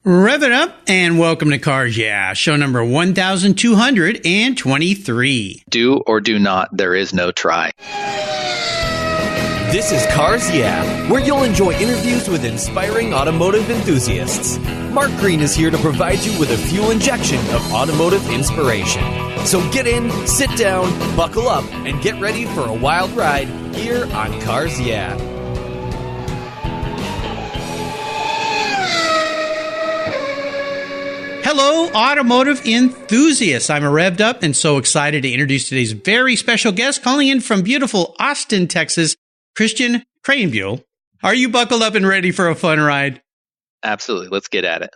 Rev it up and welcome to Cars Yeah, show number 1223. Do or do not, there is no try. This is Cars Yeah, where you'll enjoy interviews with inspiring automotive enthusiasts. Mark Green is here to provide you with a fuel injection of automotive inspiration. So get in, sit down, buckle up, and get ready for a wild ride here on Cars Yeah. Hello, automotive enthusiasts. I'm revved up and so excited to introduce today's very special guest calling in from beautiful Austin, Texas, Christian Krahenbuhl. Are you buckled up and ready for a fun ride? Absolutely. Let's get at it.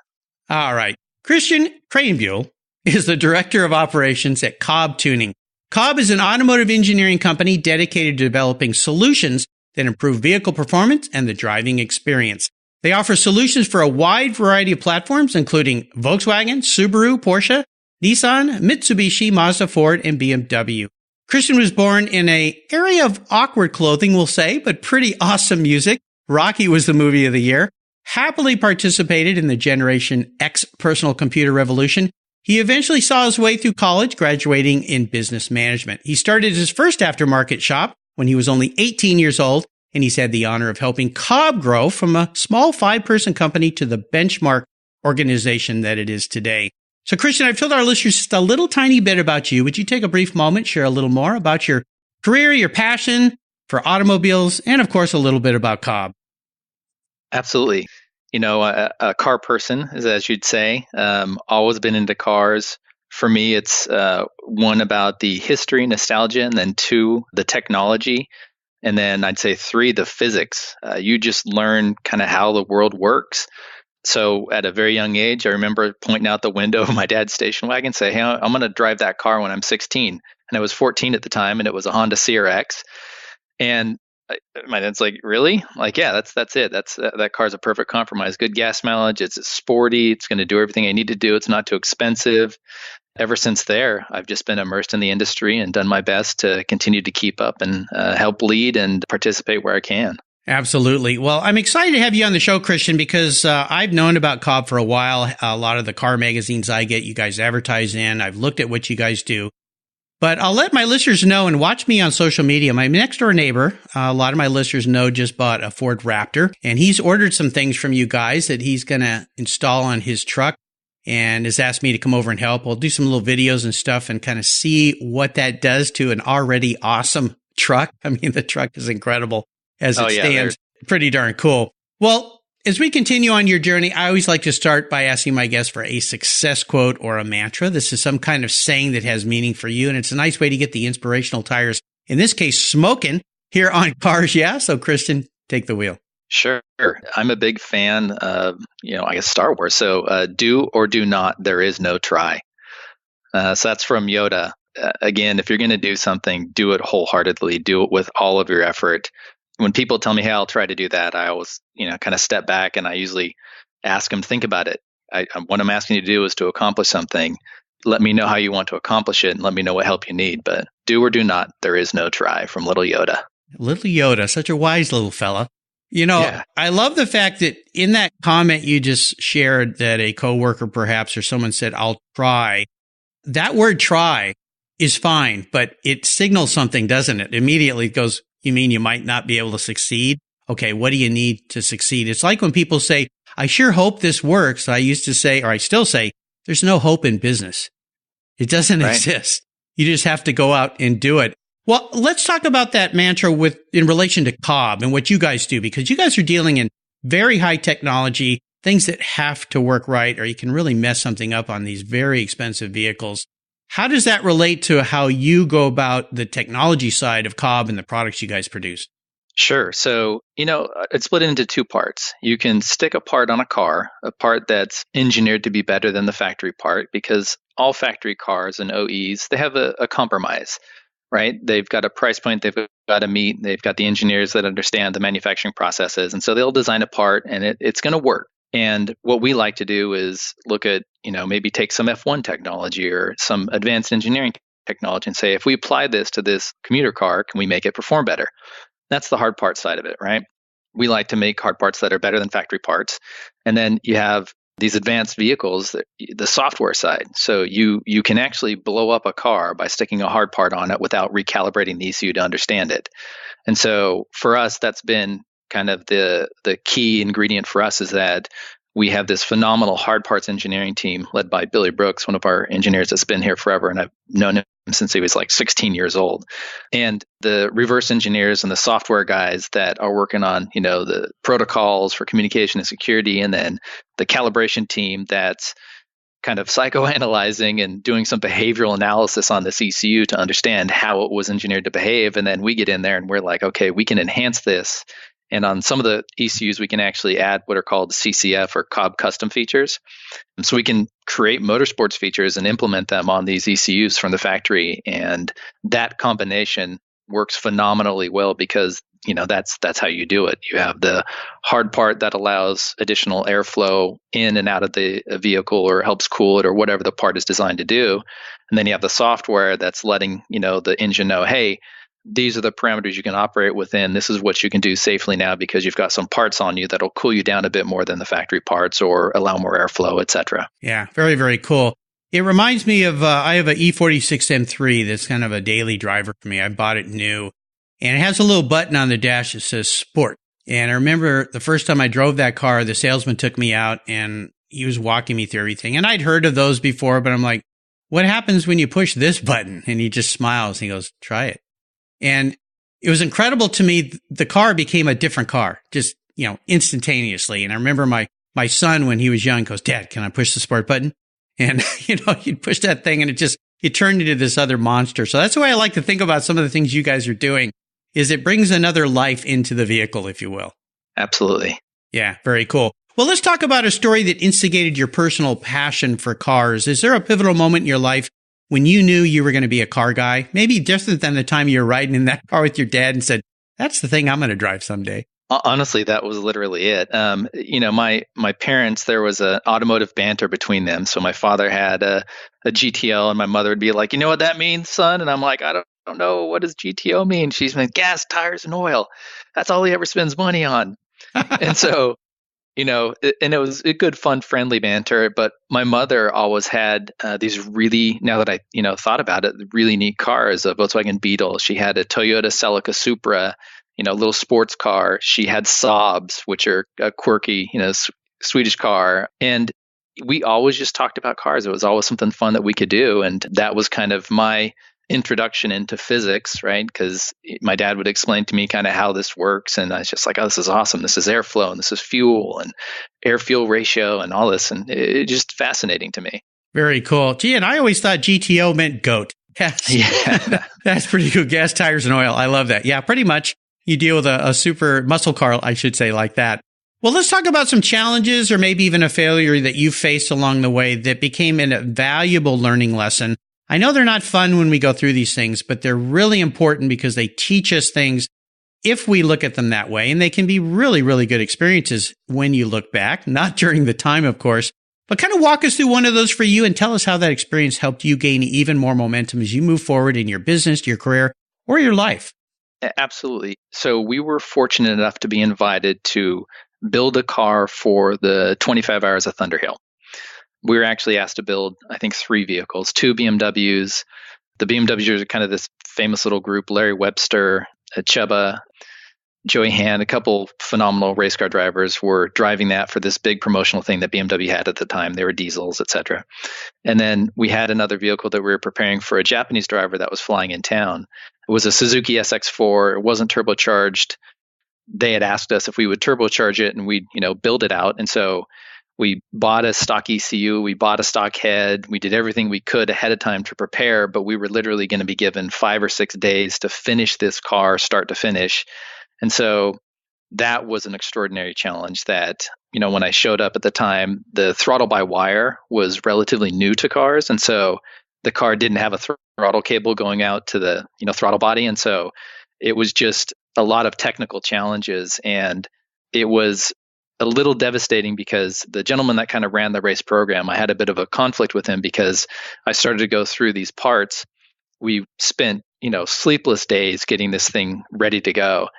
All right. Christian Krahenbuhl is the Director of Operations at COBB Tuning. COBB is an automotive engineering company dedicated to developing solutions that improve vehicle performance and the driving experience. They offer solutions for a wide variety of platforms, including Volkswagen, Subaru, Porsche, Nissan, Mitsubishi, Mazda, Ford, and BMW. Christian was born in an area of awkward clothing, we'll say, but pretty awesome music. Rocky was the movie of the year. Happily participated in the Generation X personal computer revolution. He eventually saw his way through college, graduating in business management. He started his first aftermarket shop when he was only 18 years old, and he's had the honor of helping COBB grow from a small 5-person company to the benchmark organization that it is today. So, Christian, I've told our listeners just a little tiny bit about you. Would you take a brief moment, share a little more about your career, your passion for automobiles, and, of course, a little bit about COBB? Absolutely. You know, a car person, as you'd say, always been into cars. For me, it's one, about the history, nostalgia, and then 2, the technology. And then I'd say 3, the physics. You just learn kind of how the world works. So at a very young age, I remember pointing out the window of my dad's station wagon, say, "Hey, I'm going to drive that car when I'm 16." And I was 14 at the time, and it was a Honda CRX. And my dad's like, "Really?" I'm like, yeah, that's it. That car's a perfect compromise. Good gas mileage. It's sporty. It's going to do everything I need to do. It's not too expensive. Ever since there, I've just been immersed in the industry and done my best to continue to keep up and help lead and participate where I can. Absolutely. Well, I'm excited to have you on the show, Christian, because I've known about COBB for a while. A lot of the car magazines I get, you guys advertise in. I've looked at what you guys do. But I'll let my listeners know and watch me on social media. My next door neighbor, a lot of my listeners know, just bought a Ford Raptor, and he's ordered some things from you guys that he's going to install on his truck and has asked me to come over and help. We'll do some little videos and stuff and kind of see what that does to an already awesome truck. I mean, the truck is incredible as it stands. Pretty darn cool. Well, as we continue on your journey, I always like to start by asking my guests for a success quote or a mantra. This is some kind of saying that has meaning for you, and it's a nice way to get the inspirational tires, in this case, smoking here on Cars Yeah. So, Christian, take the wheel. Sure. I'm a big fan of, I guess Star Wars. So do or do not, there is no try. So that's from Yoda. Again, if you're going to do something, do it wholeheartedly. Do it with all of your effort. When people tell me, "Hey, I'll try to do that," I always, kind of step back and I usually ask them, think about it. What I'm asking you to do is to accomplish something. Let me know how you want to accomplish it and let me know what help you need. But do or do not, there is no try, from little Yoda. Little Yoda, such a wise little fella. Yeah. I love the fact that in that comment you just shared that a coworker perhaps or someone said, "I'll try." That word "try" is fine, but it signals something, doesn't it? Immediately it goes, you mean you might not be able to succeed? Okay, what do you need to succeed? It's like when people say, "I sure hope this works." I used to say, or I still say, there's no hope in business. It doesn't exist. You just have to go out and do it. Well, let's talk about that mantra in relation to COBB and what you guys do, because you guys are dealing in very high technology, things that have to work right, or you can really mess something up on these very expensive vehicles. How does that relate to how you go about the technology side of COBB and the products you guys produce? Sure. So, it's split into 2 parts. You can stick a part on a car, a part that's engineered to be better than the factory part, because all factory cars and OEs, they have a compromise. Right? They've got a price point they've got to meet. They've got the engineers that understand the manufacturing processes. And so they'll design a part and it's going to work. And what we like to do is look at, maybe take some F1 technology or some advanced engineering technology and say, if we apply this to this commuter car, can we make it perform better? That's the hard part side of it, right? We like to make hard parts that are better than factory parts. And then you have these advanced vehicles, the software side. So you can actually blow up a car by sticking a hard part on it without recalibrating the ECU to understand it. And so for us, that's been kind of the key ingredient for us, is that we have this phenomenal hard parts engineering team led by Billy Brooks, one of our engineers that's been here forever. And I've known him since he was like 16 years old. And the reverse engineers and the software guys that are working on, the protocols for communication and security, and then the calibration team that's kind of psychoanalyzing and doing some behavioral analysis on this ECU to understand how it was engineered to behave. And then we get in there and we're like, okay, we can enhance this. And on some of the ECUs, we can actually add what are called CCF or COBB custom features. And so we can create motorsports features and implement them on these ECUs from the factory. And that combination works phenomenally well because, that's how you do it. You have the hard part that allows additional airflow in and out of the vehicle or helps cool it or whatever the part is designed to do. And then you have the software that's letting, the engine know, hey, these are the parameters you can operate within. This is what you can do safely now because you've got some parts on you that'll cool you down a bit more than the factory parts or allow more airflow, et cetera. Yeah, very, very cool. It reminds me of, I have an E46 M3 that's kind of a daily driver for me. I bought it new, and it has a little button on the dash that says Sport. And I remember the first time I drove that car, the salesman took me out and he was walking me through everything. And I'd heard of those before, but I'm like, what happens when you push this button? And he just smiles and he goes, try it. And it was incredible to me. The car became a different car, just, instantaneously. And I remember my son, when he was young, goes, Dad, can I push the Sport button? And, you'd push that thing and it turned into this other monster. So that's the way I like to think about some of the things you guys are doing, is it brings another life into the vehicle, if you will. Absolutely. Yeah, very cool. Well, let's talk about a story that instigated your personal passion for cars. Is there a pivotal moment in your life when you knew you were going to be a car guy? Maybe different than the time you were riding in that car with your dad and said, that's the thing I'm going to drive someday. Honestly, that was literally it. My parents, there was an automotive banter between them. So my father had a GTO and my mother would be like, you know what that means, son? And I'm like, I don't know. What does GTO mean? She's been gas, tires, and oil. That's all he ever spends money on. And so, and it was a good, fun, friendly banter. But my mother always had these really, now that I, thought about it, really neat cars, a Volkswagen Beetle. She had a Toyota Celica Supra, little sports car. She had Saabs, which are a quirky, Swedish car. And we always just talked about cars. It was always something fun that we could do. And that was kind of my introduction into physics, right? Because my dad would explain to me kind of how this works. And I was just like, oh, this is awesome. This is airflow and this is fuel and air-fuel ratio and all this. And it's just fascinating to me. Very cool. Gee, and I always thought GTO meant goat. Yeah. That's pretty cool. Gas, tires, and oil. I love that. Yeah, pretty much. You deal with a super muscle car, I should say, like that. Well, let's talk about some challenges or maybe even a failure that you faced along the way that became a valuable learning lesson. I know they're not fun when we go through these things, but they're really important because they teach us things if we look at them that way. And they can be really, really good experiences when you look back, not during the time, of course, but kind of walk us through one of those for you and tell us how that experience helped you gain even more momentum as you move forward in your business, your career, or your life. Absolutely. So we were fortunate enough to be invited to build a car for the 25 Hours of Thunderhill. We were actually asked to build, I think, 3 vehicles, 2 BMWs. The BMWs are kind of this famous little group, Larry Webster, Chubba, Joey Hand, a couple phenomenal race car drivers were driving that for this big promotional thing that BMW had at the time. They were diesels, et cetera. And then we had another vehicle that we were preparing for a Japanese driver that was flying in town. It was a Suzuki SX4. It wasn't turbocharged. They had asked us if we would turbocharge it and we'd, build it out. And so we bought a stock ECU, we bought a stock head, we did everything we could ahead of time to prepare, but we were literally going to be given 5 or 6 days to finish this car, start to finish. And so that was an extraordinary challenge that, when I showed up at the time, the throttle by wire was relatively new to cars. And so the car didn't have a throttle cable going out to the, throttle body. And so it was just a lot of technical challenges. And it was a little devastating because the gentleman that kind of ran the race program, I had a bit of a conflict with him because I started to go through these parts. We spent, sleepless days getting this thing ready to go.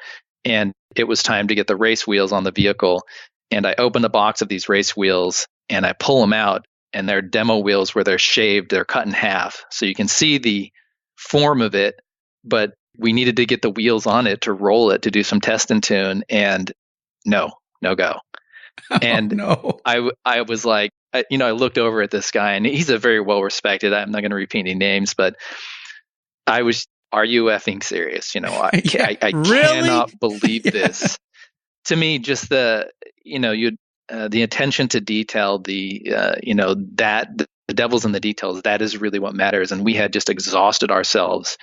And it was time to get the race wheels on the vehicle. And I opened the box of these race wheels and I pull them out, and they're demo wheels where they're shaved, they're cut in half. So you can see the form of it, but we needed to get the wheels on it to roll it to do some test and tune, and no go. And no. I was like, I looked over at this guy, and he's a very well respected. I'm not going to repeat any names, but I was, are you effing serious? I really? cannot believe this. To me, just the attention to detail, the devil's in the details. That is really what matters. And we had just exhausted ourselves,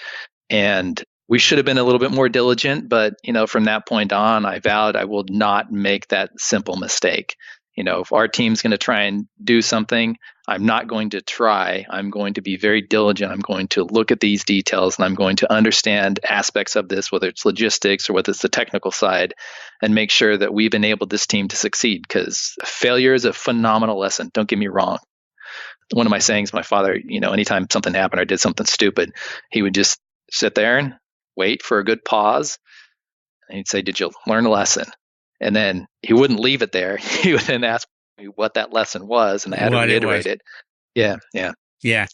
and we should have been a little bit more diligent. But from that point on, I vowed I will not make that simple mistake. If our team's going to try and do something, I'm not going to try. I'm going to be very diligent. I'm going to look at these details, and I'm going to understand aspects of this, whether it's logistics or whether it's the technical side, and make sure that we've enabled this team to succeed, because failure is a phenomenal lesson. Don't get me wrong. One of my sayings, my father, anytime something happened or I did something stupid, he would just sit there and wait for a good pause. And he'd say, "Did you learn a lesson?" And then he wouldn't leave it there. He would then ask me what that lesson was, and I had to reiterate it. Yeah.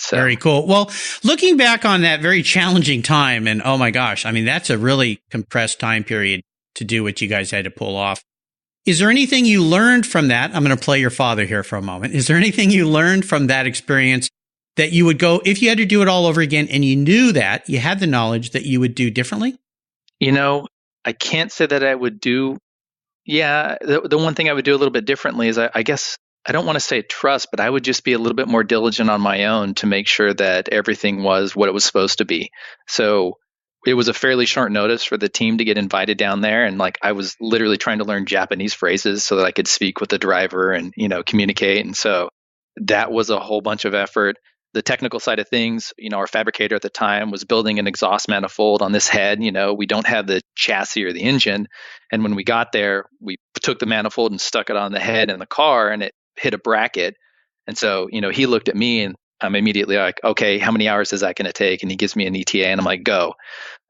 So, very cool. Well, looking back on that very challenging time, and oh my gosh, that's a really compressed time period to do what you guys had to pull off. Is there anything you learned from that? I'm going to play your father here for a moment. Is there anything you learned from that experience that you would go, if you had to do it all over again and you knew that, you had the knowledge, that you would do differently? I can't say that I would do. Yeah, the one thing I would do a little bit differently is I guess I don't want to say trust, but I would just be a little bit more diligent on my own to make sure that everything was what it was supposed to be. So it was a fairly short notice for the team to get invited down there. And I was literally trying to learn Japanese phrases so that I could speak with the driver and, communicate. And so that was a whole bunch of effort. The technical side of things, our fabricator at the time was building an exhaust manifold on this head. We don't have the chassis or the engine. And when we got there, we took the manifold and stuck it on the head in the car, and it hit a bracket. And so, he looked at me, and I'm immediately like, okay, how many hours is that going to take? And he gives me an ETA, and I'm like, go.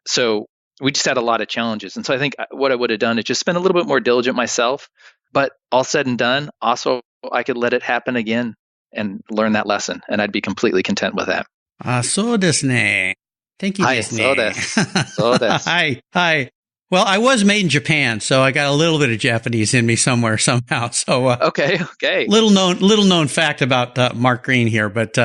So we just had a lot of challenges. And so I think what I would have done is just spend a little bit more diligent myself. But all said and done, also, I could let it happen again and learn that lesson, and I'd be completely content with that. そうですね. Thank you. はい、そうです。そうです。Hi. Well, I was made in Japan, so I got a little bit of Japanese in me somewhere, somehow. So, okay. Little known fact about Mark Green here, but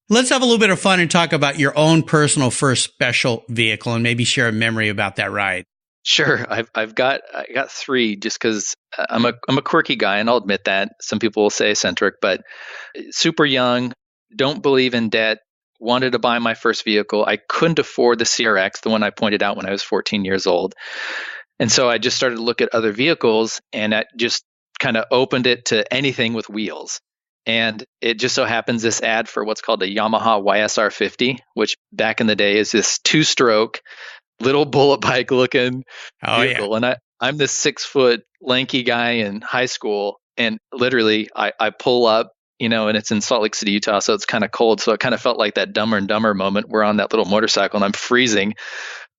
let's have a little bit of fun and talk about your own personal first special vehicle, and maybe share a memory about that ride. Sure. I got three, just because I'm a quirky guy, and I'll admit that. Some people will say eccentric, but super young, don't believe in debt, wanted to buy my first vehicle. I couldn't afford the CRX, the one I pointed out when I was 14 years old. And so I just started to look at other vehicles, and that just kind of opened it to anything with wheels. And it just so happens this ad for what's called a Yamaha YSR 50, which back in the day is this 2-stroke little bullet bike looking vehicle. Yeah. And I'm this 6-foot lanky guy in high school, and literally I pull up, and it's in Salt Lake City, Utah, so it's kind of cold. So it kind of felt like that Dumber and Dumber moment. We're on that little motorcycle and I'm freezing,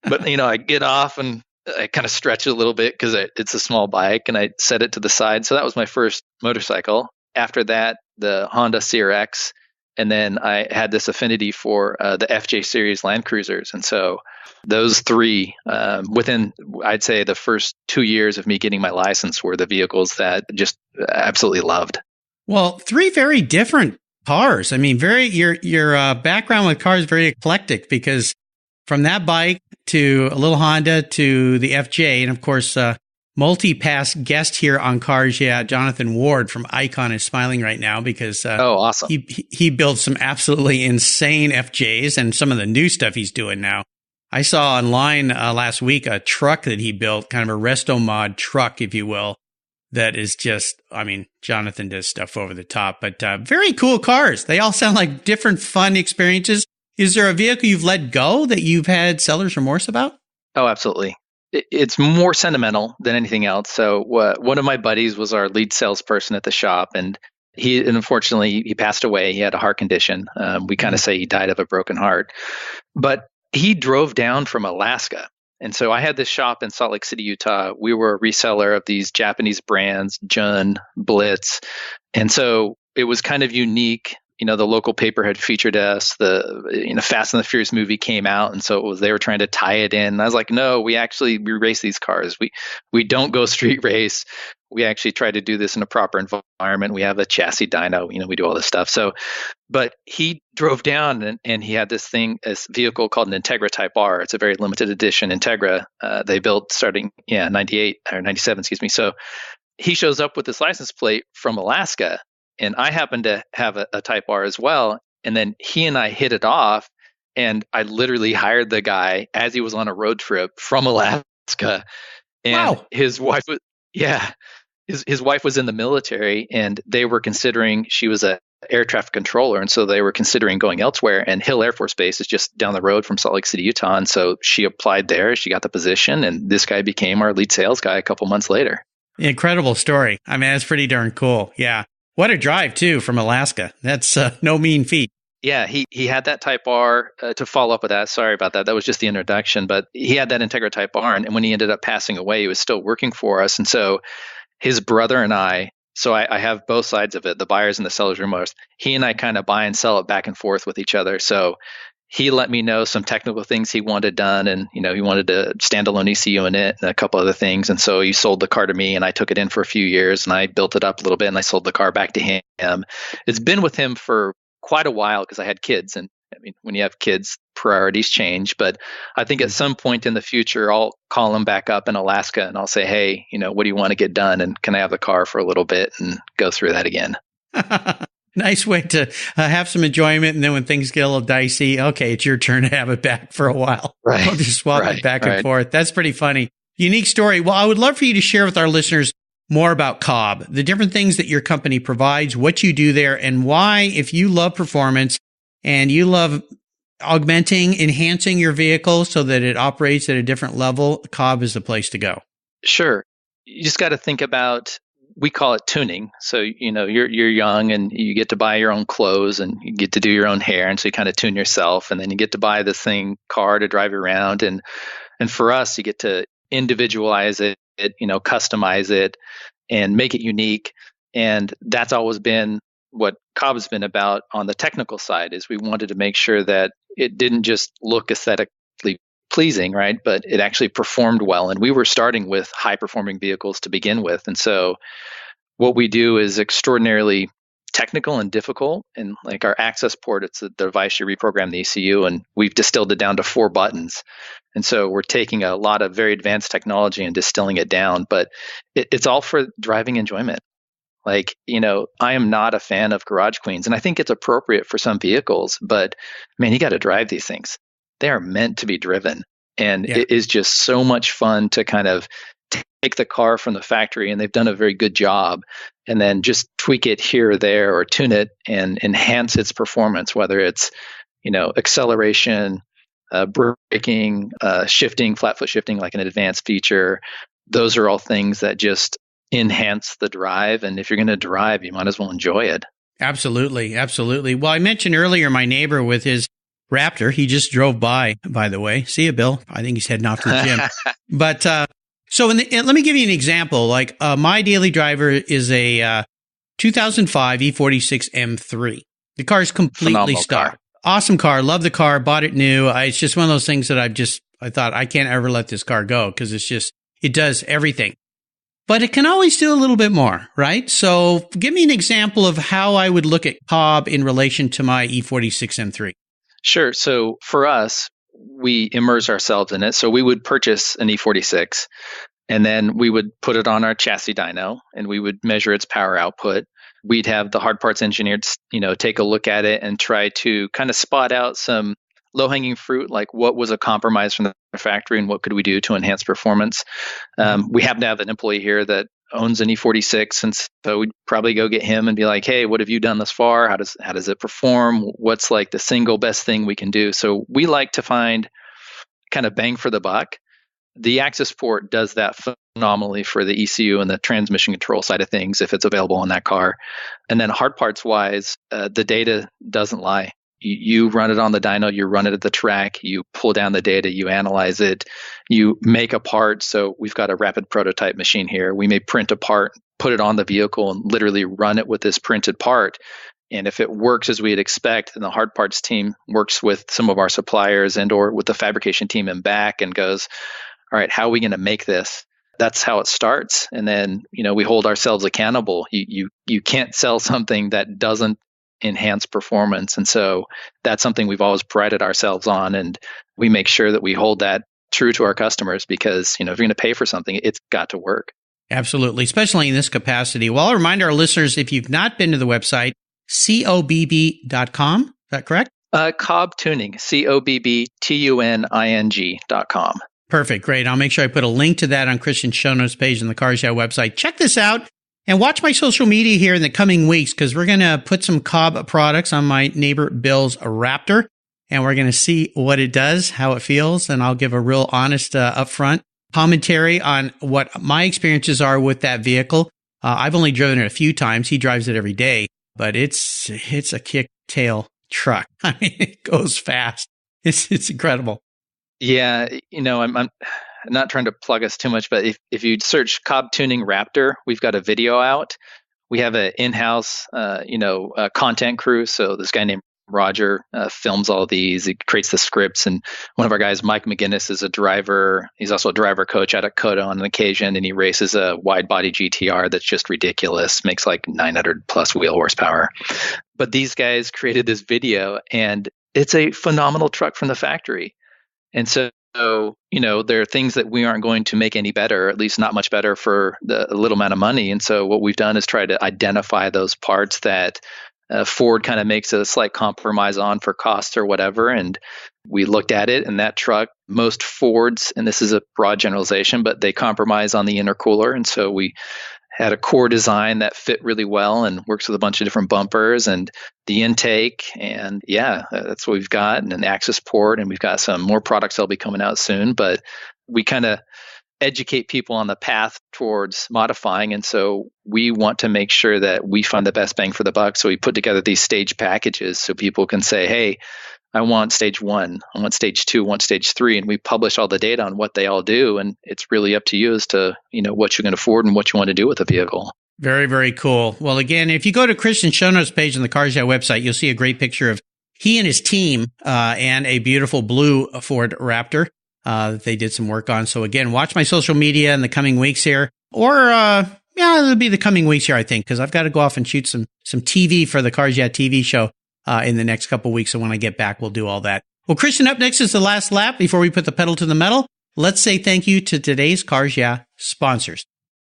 but I get off and I kind of stretch it a little bit because it's a small bike, and I set it to the side. So that was my first motorcycle. After that, the Honda CRX. And then I had this affinity for the FJ series Land Cruisers. And so those three, within, I'd say, the first 2 years of me getting my license, were the vehicles that just absolutely loved. Well, three very different cars. Your background with cars is very eclectic, because from that bike to a little Honda to the FJ, and of course, multi-pass guest here on Cars Yeah, Jonathan Ward from Icon is smiling right now because awesome. He built some absolutely insane FJs, and some of the new stuff he's doing now. I saw online last week a truck that he built, kind of a resto mod truck, if you will, that is just, Jonathan does stuff over the top, but very cool cars. They all sound like different fun experiences. Is there a vehicle you've let go that you've had seller's remorse about? Oh, absolutely. It's more sentimental than anything else. So one of my buddies was our lead salesperson at the shop, and unfortunately he passed away. He had a heart condition. We kind of say he died of a broken heart, but he drove down from Alaska. And so I had this shop in Salt Lake City, Utah. We were a reseller of these Japanese brands, Jun, Blitz. And so it was kind of unique. The local paper had featured us. The Fast and the Furious movie came out, and so they were trying to tie it in. And I was like, no, we race these cars. We don't go street race. We actually try to do this in a proper environment. We have a chassis dyno. We do all this stuff. So, but he drove down and he had this vehicle called an Integra Type R. It's a very limited edition Integra. They built starting 98 or 97, excuse me. So he shows up with this license plate from Alaska. And I happen to have a Type R as well. And then he and I hit it off. And I literally hired the guy as he was on a road trip from Alaska. And Wow. his wife was, his wife was in the military, and they were considering, she was a air traffic controller. And so they were considering going elsewhere. And Hill Air Force Base is just down the road from Salt Lake City, Utah. And so she applied there. She got the position. And this guy became our lead sales guy a couple months later. Incredible story. I mean, that's pretty darn cool. Yeah. What a drive, too, from Alaska. That's no mean feat. Yeah, he had that Type R. To follow up with that, sorry about that. That was just the introduction. But he had that Integra Type R. And when he ended up passing away, he was still working for us. And so his brother and I have both sides of it, the buyers and the sellers remorse. He and I kind of buy and sell it back and forth with each other. So he let me know some technical things he wanted done, and he wanted a standalone ECU in it and a couple other things. And so he sold the car to me, and I took it in for a few years, and I built it up a little bit, and I sold the car back to him. It's been with him for quite a while because I had kids, and I mean, when you have kids, priorities change. But I think at some point in the future, I'll call him back up in Alaska, and I'll say, hey, what do you want to get done, and can I have the car for a little bit and go through that again? Nice way to have some enjoyment. And then when things get a little dicey, okay, it's your turn to have it back for a while. Right. We'll just swap it back and forth. That's pretty funny. Unique story. Well, I would love for you to share with our listeners more about COBB, the different things that your company provides, what you do there, and why, if you love performance and you love augmenting, enhancing your vehicle so that it operates at a different level, COBB is the place to go. Sure. You just got to think about, we call it tuning. So, you're young and you get to buy your own clothes and you get to do your own hair. And so you kind of tune yourself, and then you get to buy this car to drive around. And for us, you get to individualize it, customize it and make it unique. And that's always been what COBB's been about on the technical side, is we wanted to make sure that it didn't just look aesthetically pleasing, right? But it actually performed well. And we were starting with high performing vehicles to begin with. And so what we do is extraordinarily technical and difficult. And like our access port, it's a device you reprogram the ECU, and we've distilled it down to 4 buttons. And so we're taking a lot of very advanced technology and distilling it down, but it's all for driving enjoyment. Like, I am not a fan of garage queens, and I think it's appropriate for some vehicles, but man, you got to drive these things. They are meant to be driven. And It is just so much fun to kind of take the car from the factory, and they've done a very good job, and then just tweak it here or there or tune it and enhance its performance, whether it's, acceleration, braking, shifting, flat foot shifting, like an advanced feature. Those are all things that just enhance the drive. And if you're going to drive, you might as well enjoy it. Absolutely. Absolutely. Well, I mentioned earlier my neighbor with his Raptor. He just drove by the way. See you, Bill. I think he's heading off to the gym. But so let me give you an example. Like my daily driver is a 2005 E46 M3. The car is completely stock. Awesome car. Love the car. Bought it new. It's just one of those things that I thought I can't ever let this car go because it does everything. But it can always do a little bit more, right? So give me an example of how I would look at COBB in relation to my E46 M3. Sure. So for us, we immerse ourselves in it. So we would purchase an E46, and then we would put it on our chassis dyno, and we would measure its power output. We'd have the hard parts engineered, take a look at it and try to kind of spot out some low-hanging fruit, like what was a compromise from the factory and what could we do to enhance performance. We happen to have an employee here that owns an E46, and so we'd probably go get him and be like, hey, what have you done thus far? How does it perform? What's like the single best thing we can do? So we like to find kind of bang for the buck. The access port does that phenomenally for the ECU and the transmission control side of things if it's available on that car. And then hard parts wise, the data doesn't lie. You run it on the dyno, you run it at the track, you pull down the data, you analyze it, you make a part. So we've got a rapid prototype machine here. We may print a part, put it on the vehicle, and literally run it with this printed part. And if it works as we'd expect, then the hard parts team works with some of our suppliers and or with the fabrication team in back and goes, all right, how are we going to make this? That's how it starts. And then, we hold ourselves accountable. You can't sell something that doesn't enhance performance. And so that's something we've always prided ourselves on. And we make sure that we hold that true to our customers because, if you're going to pay for something, it's got to work. Absolutely, especially in this capacity. Well, I'll remind our listeners, if you've not been to the website, COBB.com, is that correct? COBB Tuning, COBBTUNING.com. Perfect, great. I'll make sure I put a link to that on Christian's show notes page on the Cars Yeah website. Check this out and watch my social media here in the coming weeks because we're going to put some COBB products on my neighbor Bill's Raptor, and we're going to see what it does, how it feels, and I'll give a real honest upfront commentary on what my experiences are with that vehicle. I've only driven it a few times. He drives it every day. But it's a kick-tail truck. I mean, it goes fast. It's incredible. Yeah, I'm not trying to plug us too much, but if you search COBB Tuning Raptor, we've got a video out. We have an in-house, content crew. So this guy named Roger films all these. He creates the scripts, and one of our guys, Mike McGinnis, is a driver. He's also a driver coach out at COTA on an occasion, and he races a wide body GTR that's just ridiculous, makes like 900 plus wheel horsepower. But these guys created this video, and it's a phenomenal truck from the factory. And so, there are things that we aren't going to make any better, or at least not much better for the little amount of money. And so what we've done is try to identify those parts that Ford kind of makes a slight compromise on for cost or whatever. And we looked at it, and that truck, most Fords, and this is a broad generalization, but they compromise on the intercooler. And so we had a core design that fit really well and works with a bunch of different bumpers and the intake. And that's what we've got, and an access port. And we've got some more products that'll be coming out soon. But we kind of educate people on the path towards modifying. And so we want to make sure that we find the best bang for the buck. So we put together these stage packages so people can say, hey, I want stage 1, I want stage 2, I want stage 3. And we publish all the data on what they all do. And it's really up to you as to, what you can afford and what you want to do with the vehicle. Very, very cool. Well, again, if you go to Christian's show notes page on the Cars Yeah website, you'll see a great picture of he and his team and a beautiful blue Ford Raptor that they did some work on. So again, watch my social media in the coming weeks here, or it'll be the coming weeks here, I think, because I've got to go off and shoot some TV for the Cars Yeah TV show in the next couple of weeks. So when I get back, we'll do all that. Well, Christian, up next is the last lap before we put the pedal to the metal. Let's say thank you to today's Cars Yeah sponsors.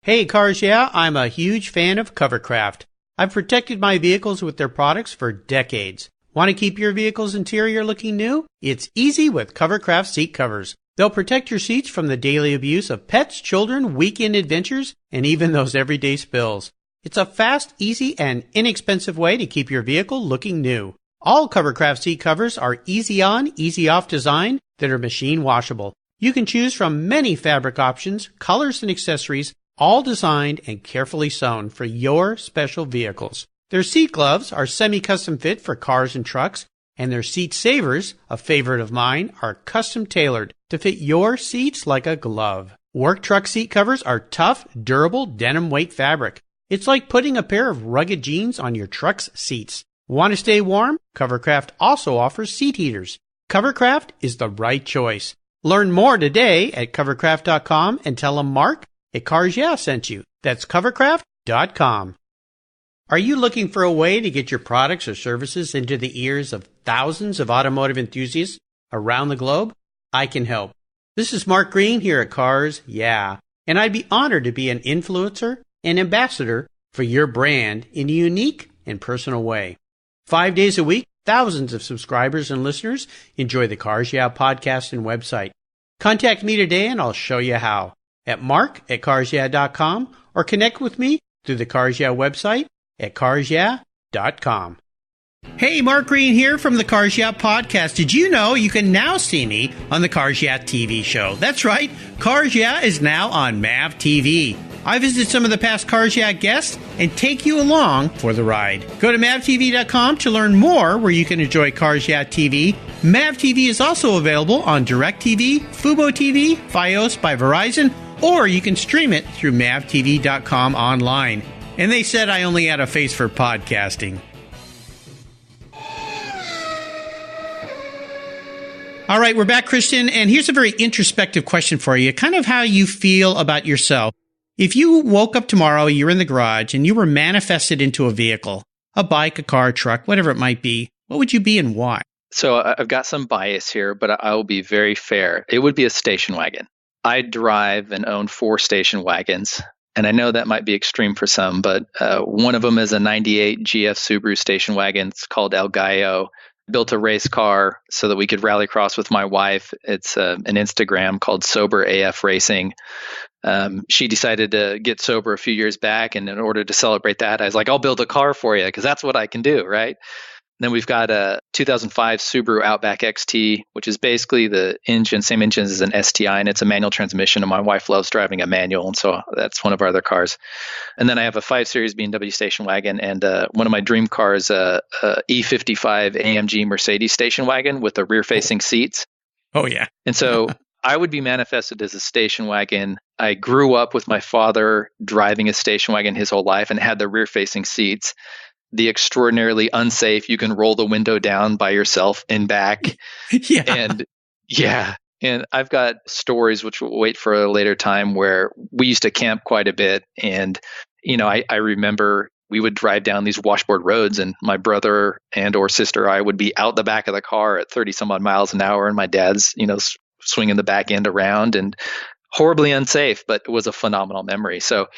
Hey, Cars Yeah, I'm a huge fan of Covercraft. I've protected my vehicles with their products for decades. Want to keep your vehicle's interior looking new? It's easy with Covercraft seat covers. They'll protect your seats from the daily abuse of pets, children, weekend adventures, and even those everyday spills. It's a fast, easy, and inexpensive way to keep your vehicle looking new. All Covercraft seat covers are easy on, easy off design that are machine washable. You can choose from many fabric options, colors, and accessories, all designed and carefully sewn for your special vehicles. Their seat gloves are semi-custom fit for cars and trucks, and their seat savers, a favorite of mine, are custom tailored to fit your seats like a glove. Work truck seat covers are tough, durable, denim weight fabric. It's like putting a pair of rugged jeans on your truck's seats. Want to stay warm? Covercraft also offers seat heaters. Covercraft is the right choice. Learn more today at covercraft.com and tell them Mark at Cars Yeah sent you. That's covercraft.com. Are you looking for a way to get your products or services into the ears of thousands of automotive enthusiasts around the globe? I can help. This is Mark Green here at Cars Yeah, and I'd be honored to be an influencer and ambassador for your brand in a unique and personal way. 5 days a week, thousands of subscribers and listeners enjoy the Cars Yeah podcast and website. Contact me today and I'll show you how at mark@carsyeah.com or connect with me through the Cars Yeah website at carsyeah.com. Hey, Mark Green here from the Cars Yeah podcast. Did you know you can now see me on the Cars Yeah TV show? That's right, Cars Yeah is now on MAV TV. I visit some of the past Cars Yeah guests and take you along for the ride. Go to mavtv.com to learn more where you can enjoy Cars Yeah TV. Mav TV is also available on DirecTV, Fubo TV, Fios by Verizon, or you can stream it through mavtv.com online. And they said I only had a face for podcasting. All right, we're back, Christian, and here's a very introspective question for you, kind of how you feel about yourself. If you woke up tomorrow, you're in the garage, and you were manifested into a vehicle, a bike, a car, a truck, whatever it might be, what would you be and why? So I've got some bias here, but I will be very fair. It would be a station wagon. I drive and own 4 station wagons, and I know that might be extreme for some, but one of them is a 98 GF Subaru station wagon. It's called El Gallo. Built a race car so that we could rally cross with my wife. It's an Instagram called Sober AF Racing. She decided to get sober a few years back, and in order to celebrate that, I was like, I'll build a car for you because that's what I can do, right? Then we've got a 2005 Subaru Outback XT, which is basically the engine, same engine as an STI, and it's a manual transmission, and my wife loves driving a manual, and so that's one of our other cars. And then I have a 5 Series BMW station wagon, and one of my dream cars, a E55 AMG Mercedes station wagon with the rear-facing seats. Oh, yeah. And so I would be manifested as a station wagon. I grew up with my father driving a station wagon his whole life and had the rear-facing seats. The extraordinarily unsafe, you can roll the window down by yourself and back. And I've got stories which we'll wait for a later time where we used to camp quite a bit. And, I remember we would drive down these washboard roads, and my brother and or sister, I would be out the back of the car at 30 some odd miles an hour, and my dad's, swinging the back end around, and horribly unsafe, but it was a phenomenal memory. So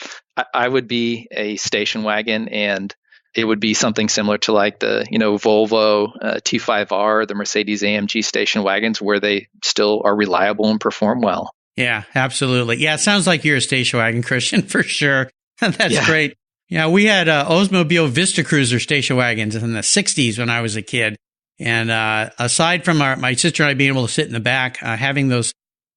I would be a station wagon, and it would be something similar to like the, Volvo T5R, the Mercedes AMG station wagons, where they still are reliable and perform well. Yeah, absolutely. Yeah, it sounds like you're a station wagon, Christian, for sure. That's great. Yeah, we had Oldsmobile Vista Cruiser station wagons in the 60s when I was a kid. And aside from my sister and I being able to sit in the back, having those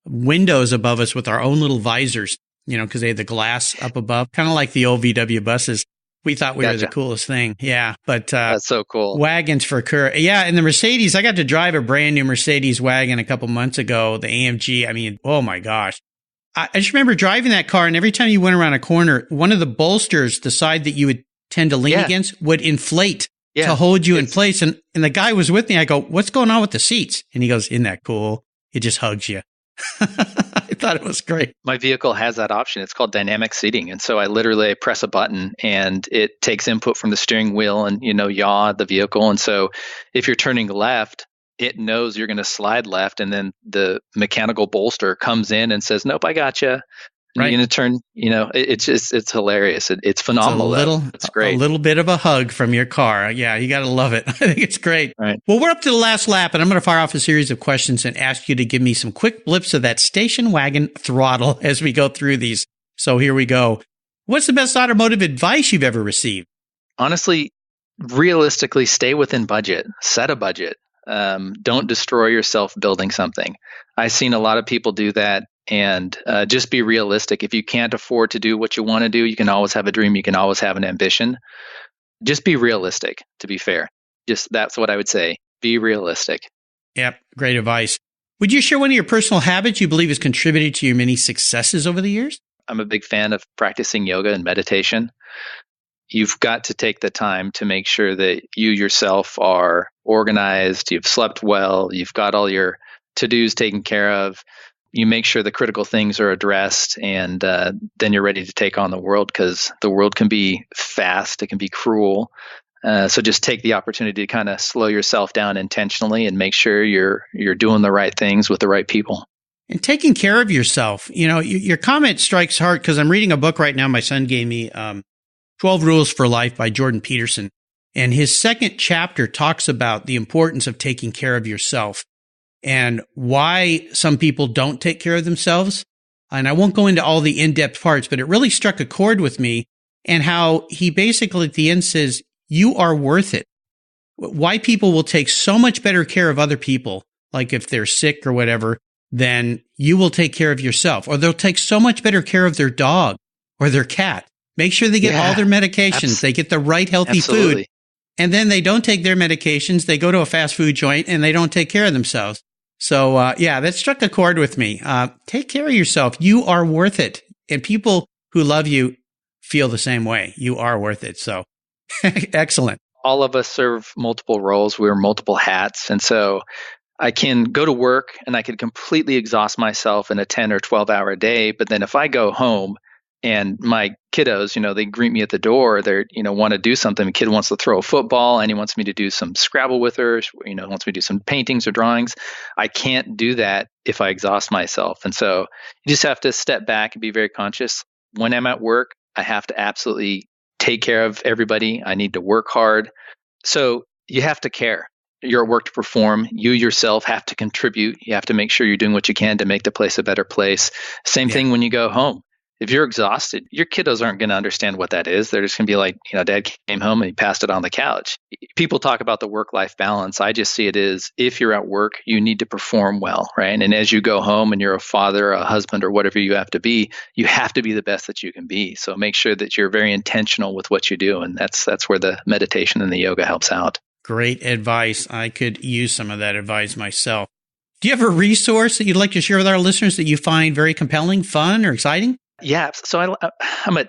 windows above us with our own little visors, because they had the glass up above, kind of like the old VW buses. We thought we were the coolest thing. Yeah. But that's so cool. Wagons for sure. Yeah. And the Mercedes, I got to drive a brand new Mercedes wagon a couple months ago, the AMG. I mean, oh my gosh. I just remember driving that car, and every time you went around a corner, one of the bolsters, the side that you would tend to lean against, would inflate to hold you in place. And the guy was with me. I go, what's going on with the seats? And he goes, isn't that cool? It just hugs you. I thought it was great. My vehicle has that option. It's called dynamic seating. And so I literally press a button, and it takes input from the steering wheel and, yaw the vehicle. And so if you're turning left, it knows you're going to slide left. And then the mechanical bolster comes in and says, nope, I got you. Right. You're going to turn, it's hilarious. It's phenomenal. It's great. A little bit of a hug from your car. Yeah, you got to love it. I think it's great. Right. Well, we're up to the last lap, and I'm going to fire off a series of questions and ask you to give me some quick blips of that station wagon throttle as we go through these. So here we go. What's the best automotive advice you've ever received? Honestly, realistically, stay within budget. Set a budget. Don't destroy yourself building something. I've seen a lot of people do that. And just be realistic. If you can't afford to do what you want to do, you can always have a dream. You can always have an ambition. Just be realistic, to be fair. That's what I would say. Be realistic. Yep. Great advice. Would you share one of your personal habits you believe has contributed to your many successes over the years? I'm a big fan of practicing yoga and meditation. You've got to take the time to make sure that you yourself are organized, you've slept well, you've got all your to-dos taken care of. You make sure the critical things are addressed, and then you're ready to take on the world, because the world can be fast. It can be cruel. So just take the opportunity to kind of slow yourself down intentionally and make sure you're doing the right things with the right people. And taking care of yourself. Your comment strikes hard, because I'm reading a book right now. My son gave me 12 Rules for Life by Jordan Peterson. And his second chapter talks about the importance of taking care of yourself and why some people don't take care of themselves. And I won't go into all the in-depth parts, but it really struck a chord with me, and how he basically at the end says, you are worth it. Why people will take so much better care of other people, like if they're sick or whatever, than you will take care of yourself. Or they'll take so much better care of their dog or their cat. Make sure they get all their medications. They get the right healthy food. And then they don't take their medications. They go to a fast food joint and they don't take care of themselves. So, that struck a chord with me. Take care of yourself. You are worth it. And people who love you feel the same way. You are worth it. So, excellent. All of us serve multiple roles. We wear multiple hats. And so I can go to work and I could completely exhaust myself in a 10 or 12-hour day. But then if I go home and my kiddos, they greet me at the door, they want to do something. The kid wants to throw a football and he wants me to do some Scrabble with her, wants me to do some paintings or drawings. I can't do that if I exhaust myself. And so you just have to step back and be very conscious. When I'm at work, I have to absolutely take care of everybody. I need to work hard. So you have to care. You're at work to perform. You yourself have to contribute. You have to make sure you're doing what you can to make the place a better place. Same thing when you go home. If you're exhausted, your kiddos aren't going to understand what that is. They're just going to be like, Dad came home and he passed it on the couch. People talk about the work-life balance. I just see it as if you're at work, you need to perform well, right? And as you go home and you're a father, a husband, or whatever you have to be the best that you can be. So make sure that you're very intentional with what you do. And that's where the meditation and the yoga helps out. Great advice. I could use some of that advice myself. Do you have a resource that you'd like to share with our listeners that you find very compelling, fun, or exciting? Yeah, so I'm a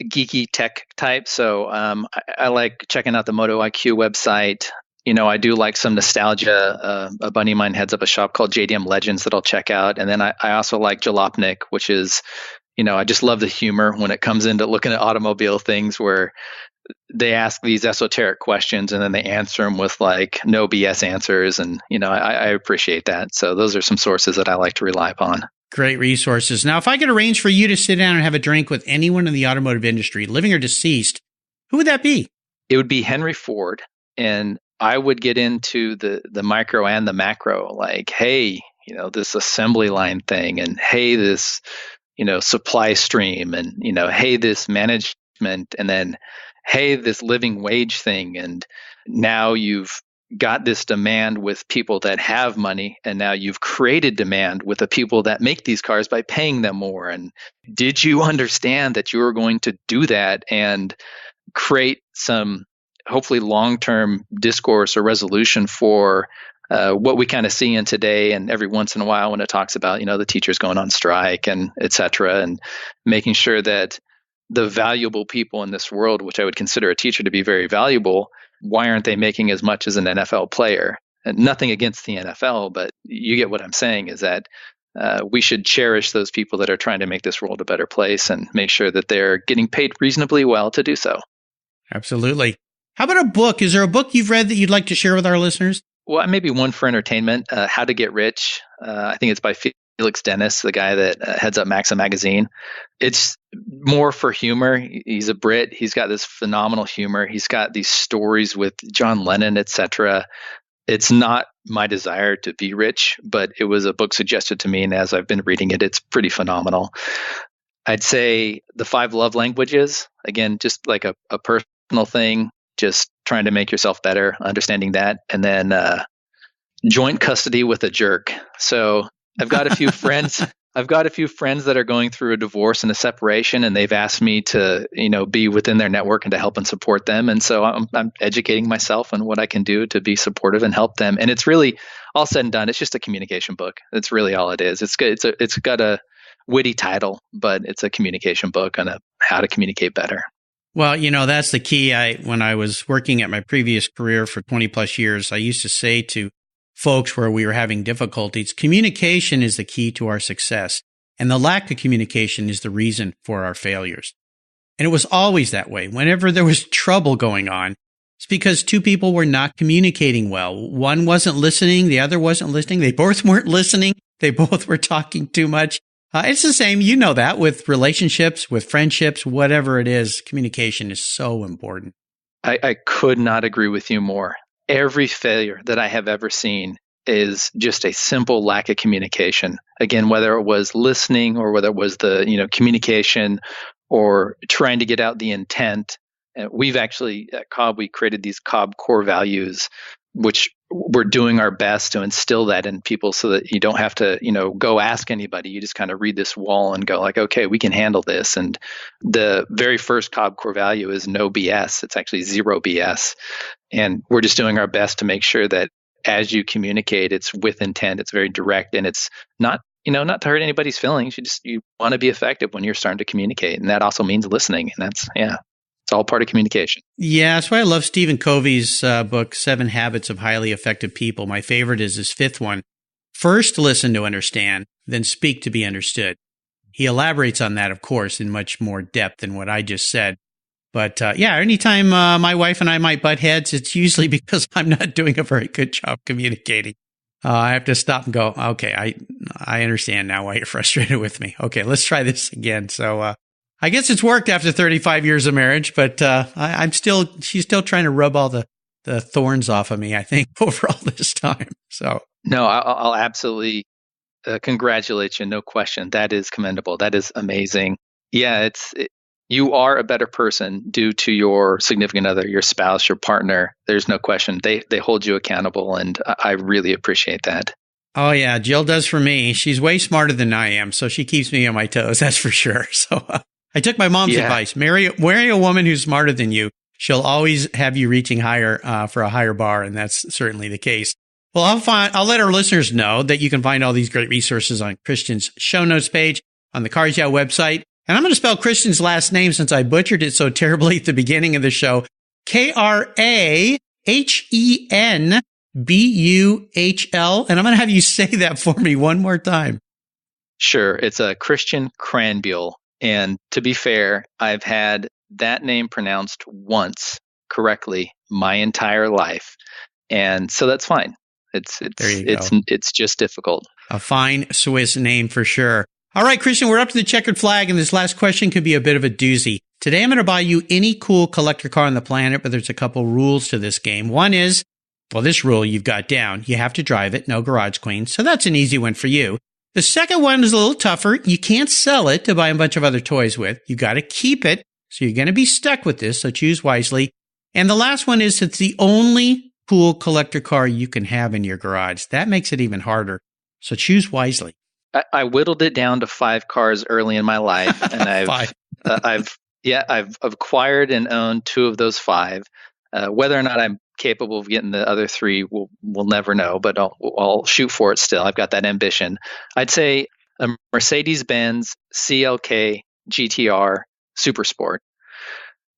geeky tech type, so I like checking out the Moto IQ website. I do like some nostalgia. A buddy of mine heads up a shop called JDM Legends that I'll check out, and then I also like Jalopnik, which is, I just love the humor when it comes into looking at automobile things where they ask these esoteric questions and then they answer them with like no BS answers, and I appreciate that. So those are some sources that I like to rely upon. Great resources. Now, if I could arrange for you to sit down and have a drink with anyone in the automotive industry, living or deceased, who would that be? It would be Henry Ford. And I would get into the micro and the macro, like, hey, this assembly line thing, and hey, this, supply stream, and, hey, this management, and then, hey, this living wage thing. And now you've got this demand with people that have money, and now you've created demand with the people that make these cars by paying them more. And did you understand that you were going to do that and create some hopefully long-term discourse or resolution for what we kind of see in today and every once in a while when it talks about, the teachers going on strike and et cetera, and making sure that the valuable people in this world, which I would consider a teacher to be very valuable, why aren't they making as much as an NFL player? And nothing against the NFL, but you get what I'm saying is that we should cherish those people that are trying to make this world a better place and make sure that they're getting paid reasonably well to do so. Absolutely. How about a book? Is there a book you've read that you'd like to share with our listeners? Well, maybe one for entertainment, How to Get Rich. I think it's by Felix Dennis, the guy that heads up Maxim magazine. It's more for humor. He's a Brit. He's got this phenomenal humor. He's got these stories with John Lennon, etc. It's not my desire to be rich, but it was a book suggested to me, and as I've been reading it, it's pretty phenomenal. I'd say The 5 Love Languages, again, just like a personal thing, just trying to make yourself better, understanding that. And then Joint Custody with a Jerk. So I've got a few friends. I've got a few friends that are going through a divorce and a separation, and they've asked me to, be within their network and to help and support them. And so I'm educating myself on what I can do to be supportive and help them. And it's really all said and done. It's just a communication book. That's really all it is. It's good. It's got a witty title, but it's a communication book on how to communicate better. Well, that's the key. When I was working at my previous career for 20 plus years, I used to say to folks where we were having difficulties, communication is the key to our success, and the lack of communication is the reason for our failures. And it was always that way. Whenever there was trouble going on, it's because two people were not communicating well. One wasn't listening, the other wasn't listening. They both weren't listening. They both were talking too much. It's the same, that with relationships, with friendships, whatever it is, communication is so important. I could not agree with you more. Every failure that I have ever seen is just a simple lack of communication. Again, whether it was listening or whether it was the communication or trying to get out the intent. We've actually at COBB, we created these COBB core values which we're doing our best to instill that in people so that you don't have to, go ask anybody. You just kind of read this wall and go like, okay, we can handle this. And the very first COBB core value is no BS. It's actually zero BS. And we're just doing our best to make sure that as you communicate, it's with intent, it's very direct, and it's not, not to hurt anybody's feelings. You want to be effective when you're starting to communicate. And that also means listening. And that's, it's all part of communication. Yeah, that's why I love Stephen Covey's book, 7 Habits of Highly Effective People. My favorite is his 5th one. First, listen to understand, then speak to be understood. He elaborates on that, of course, in much more depth than what I just said. But anytime my wife and I might butt heads, it's usually because I'm not doing a very good job communicating. I have to stop and go, okay, I understand now why you're frustrated with me. Okay, let's try this again. So I guess it's worked after 35 years of marriage, but she's still trying to rub all the thorns off of me, I think, over all this time. So no, I'll absolutely congratulate you. No question. That is commendable. That is amazing. Yeah, you are a better person due to your significant other, your spouse, your partner. There's no question. They hold you accountable, and I really appreciate that. Oh, yeah. Jill does for me. She's way smarter than I am, so she keeps me on my toes, that's for sure. So I took my mom's advice. Marry a woman who's smarter than you. She'll always have you reaching higher for a higher bar, and that's certainly the case. Well, I'll let our listeners know that you can find all these great resources on Christian's show notes page on the Cars Yeah website. And I'm going to spell Christian's last name since I butchered it so terribly at the beginning of the show. Krahenbuhl. And I'm going to have you say that for me one more time. Sure. It's a Christian Krahenbuhl. And to be fair, I've had that name pronounced once correctly my entire life. And so that's fine. It's just difficult. A fine Swiss name for sure. All right, Christian, we're up to the checkered flag, and this last question could be a bit of a doozy. Today, I'm going to buy you any cool collector car on the planet, but there's a couple rules to this game. One is, this rule you've got down. You have to drive it, no garage queen, so that's an easy one for you. The second one is a little tougher. You can't sell it to buy a bunch of other toys with. You got to keep it, so you're going to be stuck with this, so choose wisely. And the last one is it's the only cool collector car you can have in your garage. That makes it even harder, so choose wisely. I whittled it down to 5 cars early in my life, and I've acquired and owned 2 of those 5. Whether or not I'm capable of getting the other 3, we'll never know, but I'll shoot for it still. I've got that ambition. I'd say a Mercedes-Benz CLK GTR Supersport.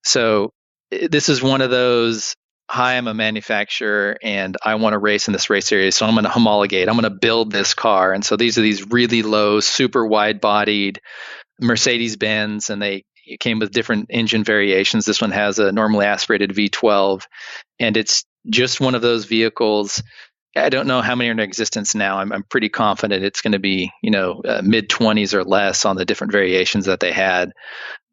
So this is one of those, hi, I'm a manufacturer and I want to race in this race area, so I'm going to homologate. I'm going to build this car. And so these are these really low, super wide-bodied Mercedes-Benz, and they came with different engine variations. This one has a normally aspirated V12, and it's just one of those vehicles. I don't know how many are in existence now. I'm pretty confident it's going to be, mid-20s or less on the different variations that they had.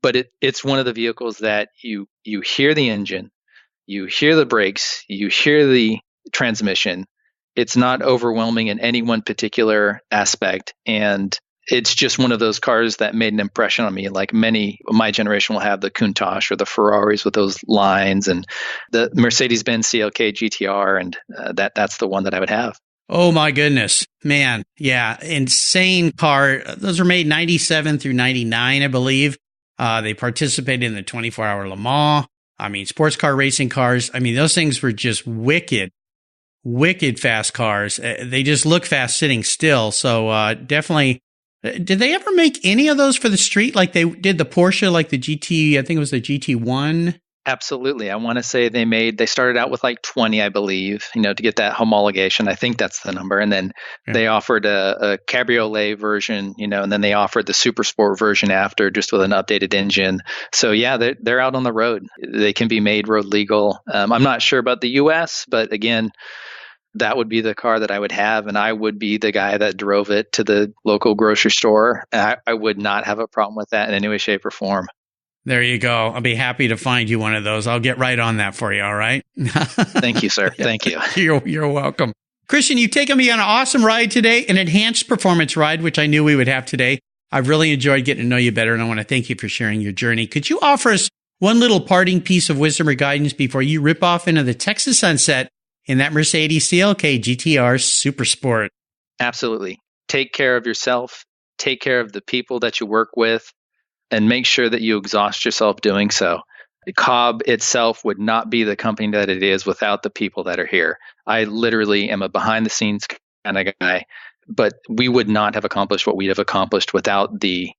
But it's one of the vehicles that you hear the engine, you hear the brakes, you hear the transmission. It's not overwhelming in any one particular aspect. And it's just one of those cars that made an impression on me. Like many of my generation will have the Countach or the Ferraris with those lines, and the Mercedes-Benz CLK GTR, and that's the one that I would have. Oh my goodness, man. Yeah. Insane car. Those were made 97 through 99, I believe. They participated in the 24-hour Le Mans. Sports car racing cars. Those things were just wicked fast cars. They just look fast sitting still. So, definitely. Did they ever make any of those for the street? Like they did the Porsche, like the GT, I think it was the GT1. Absolutely. I want to say they started out with like 20, I believe, to get that homologation. I think that's the number. And then they offered a cabriolet version, and then they offered the super sport version after, just with an updated engine. So yeah, they're out on the road. They can be made road legal. I'm not sure about the US, but again, that would be the car that I would have, and I would be the guy that drove it to the local grocery store. I would not have a problem with that in any way, shape, or form. There you go. I'll be happy to find you one of those. I'll get right on that for you, all right? Thank you, sir. Thank you. You're welcome. Christian, you've taken me on an awesome ride today, an enhanced performance ride, which I knew we would have today. I've really enjoyed getting to know you better, and I want to thank you for sharing your journey. Could you offer us one little parting piece of wisdom or guidance before you rip off into the Texas sunset in that Mercedes CLK GTR Super Sport. Absolutely. Take care of yourself, take care of the people that you work with, and make sure that you exhaust yourself doing so. COBB itself would not be the company that it is without the people that are here. I literally am a behind the scenes kind of guy, but we would not have accomplished what we have accomplished without the,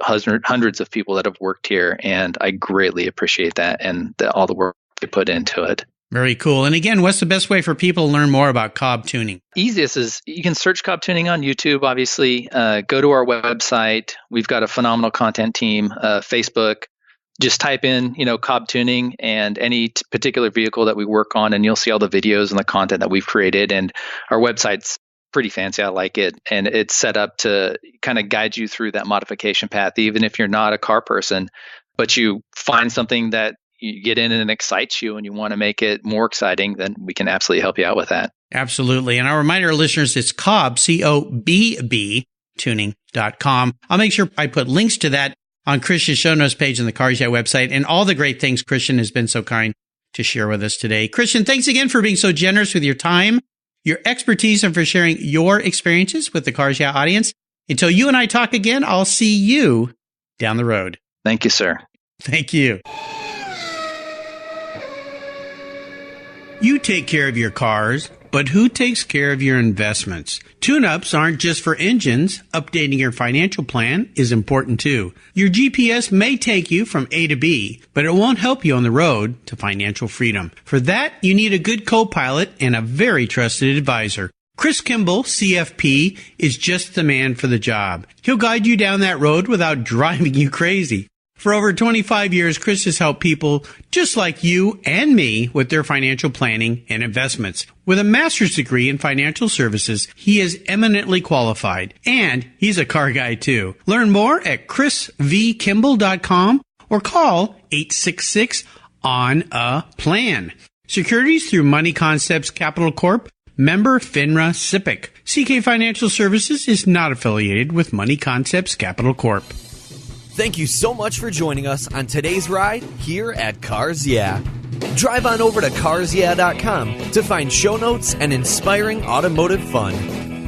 hundreds of people that have worked here. And I greatly appreciate that and all the work they put into it. Very cool. And again, what's the best way for people to learn more about COBB Tuning? Easiest is you can search COBB Tuning on YouTube, obviously. Go to our website. We've got a phenomenal content team, Facebook. Just type in, COBB Tuning and any particular vehicle that we work on, and you'll see all the videos and the content that we've created. And our website's pretty fancy. I like it. And it's set up to kind of guide you through that modification path, even if you're not a car person, but you find something that you get in and it excites you and you want to make it more exciting, then we can absolutely help you out with that. Absolutely. And I'll remind our listeners, it's COBB, COBB, tuning.com. I'll make sure I put links to that on Christian's show notes page on the Cars Yeah website and all the great things Christian has been so kind to share with us today. Christian, thanks again for being so generous with your time, your expertise, and for sharing your experiences with the Cars Yeah audience. Until you and I talk again, I'll see you down the road. Thank you, sir. Thank you. You take care of your cars, but who takes care of your investments? Tune-ups aren't just for engines. Updating your financial plan is important too. Your GPS may take you from A to B, but it won't help you on the road to financial freedom. For that, you need a good co-pilot and a very trusted advisor. Chris Kimball, CFP, is just the man for the job. He'll guide you down that road without driving you crazy. For over 25 years, Chris has helped people just like you and me with their financial planning and investments. With a master's degree in financial services, he is eminently qualified, and he's a car guy too. Learn more at chrisvkimball.com or call 866-ON-A-PLAN. Securities through Money Concepts Capital Corp. Member FINRA SIPC. CK Financial Services is not affiliated with Money Concepts Capital Corp. Thank you so much for joining us on today's ride here at Cars Yeah. Drive on over to carsyeah.com to find show notes and inspiring automotive fun.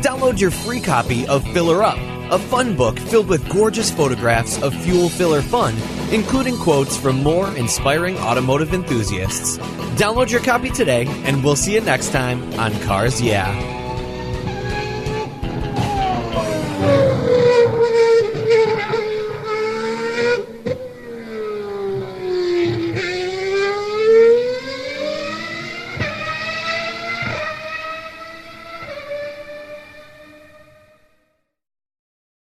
Download your free copy of Filler Up, a fun book filled with gorgeous photographs of fuel filler fun, including quotes from more inspiring automotive enthusiasts. Download your copy today, and we'll see you next time on Cars Yeah.